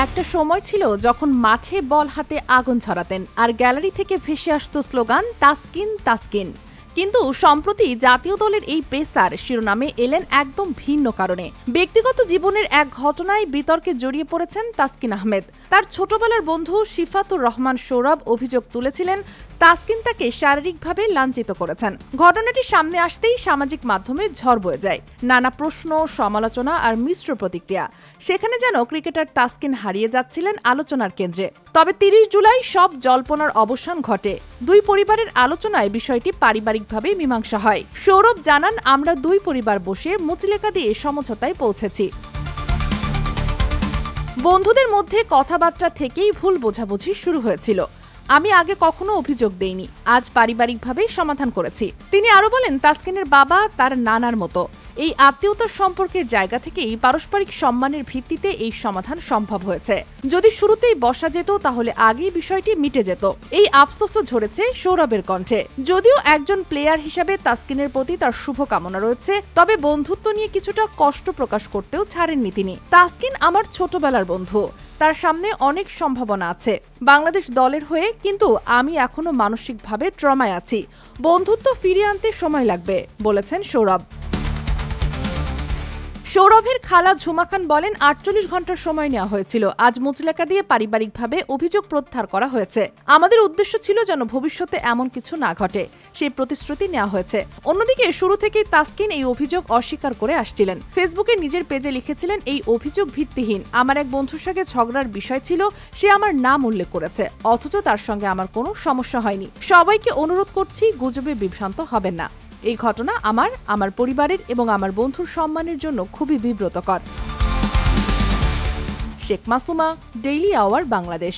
একটা সময় ছিল যখন মাঠে বল হাতে আগুন ছড়াতেন আর গ্যালারি থেকে ভেসে আসতো স্লোগান তাসকিন তাসকিন। কিন্তু সম্প্রতি জাতীয় দলের এই পেসার শিরোনামে এলেন একদম ভিন্ন কারণে। ব্যক্তিগত জীবনের এক ঘটনায় বিতর্কে জড়িয়ে পড়েছেন তাসকিন আহমেদ। তার ছোটবেলার বন্ধু শিফাতুর রহমান সৌরভ অভিযোগ তুলেছিলেন তাসকিন তাকে শারীরিকভাবে লাঞ্ছিত করেছেন। ঘটনাটি সামনে আসতেই সামাজিক মাধ্যমে ঝড় বয়ে যায়, নানা প্রশ্ন, সমালোচনা আর মিশ্র প্রতিক্রিয়া। সেখানে যেন ক্রিকেটার তাসকিন হারিয়ে যাচ্ছিলেন আলোচনার কেন্দ্রে। তবে ৩০ জুলাই সব জল্পনার অবসান ঘটে। দুই পরিবারের আলোচনায় বিষয়টি পারিবারিকভাবে মীমাংসা হয়। সৌরভ জানান, আমরা দুই পরিবার বসে মুচলেকা দিয়ে সমঝোতায় পৌঁছেছি। বন্ধুদের মধ্যে কথাবার্তা থেকেই ভুল বোঝাবুঝি শুরু হয়েছিল। আমি আগে কখনো অভিযোগ দেইনি, আজ পারিবারিকভাবে সমাধান করেছি। তিনি আরো বলেন, তাসকিনের বাবা তার নানার মতো। এই আত্মীয়তার সম্পর্কের জায়গা থেকেই পারস্পরিক সম্মানের ভিত্তিতে এই সমাধান সম্ভব হয়েছে। যদি শুরুতেই বসা যেত তাহলে আগেই বিষয়টি মিটে যেত। এই আফসোসও ঝরেছে সৌরভের কণ্ঠে। যদিও একজন প্লেয়ার হিসাবে তাসকিনের প্রতি তার শুভকামনা রয়েছে, তবে বন্ধুত্ব নিয়ে কিছুটা কষ্ট প্রকাশ করতেও ছাড়েননি তিনি। তাসকিন আমার ছোটবেলার বন্ধু, তার সামনে অনেক সম্ভাবনা আছে বাংলাদেশ দলের হয়ে, কিন্তু আমি এখনো মানসিকভাবে ট্রমায় আছি। বন্ধুত্ব ফিরিয়ে আনতে সময় লাগবে, বলেছেন সৌরভ। সৌরভের খালা ঝুমা খান বলেন, ৪৮ ঘন্টার সময় নেওয়া হয়েছিল। আজ মুচলেকা দিয়ে পারিবারিকভাবে অভিযোগ প্রত্যাহার করা হয়েছে। আমাদের উদ্দেশ্য ছিল যেন ভবিষ্যতে এমন কিছু না ঘটে, সেই প্রতিশ্রুতি নেওয়া হয়েছে। অন্যদিকে শুরু থেকেই তাসকিন এই অভিযোগ অস্বীকার করে আসছিলেন। ফেসবুকে নিজের পেজে লিখেছিলেন, এই অভিযোগ ভিত্তিহীন। আমার এক বন্ধুর সঙ্গে ঝগড়ার বিষয় ছিল, সে আমার নাম উল্লেখ করেছে, অথচ তার সঙ্গে আমার কোনো সমস্যা হয়নি। সবাইকে অনুরোধ করছি, গুজবে বিভ্রান্ত হবেন না। এই ঘটনা আমার পরিবারের এবং আমার বন্ধুর সম্মানের জন্য খুবই বিব্রতকর। Sheikh Masuma, daily hour, Bangladesh.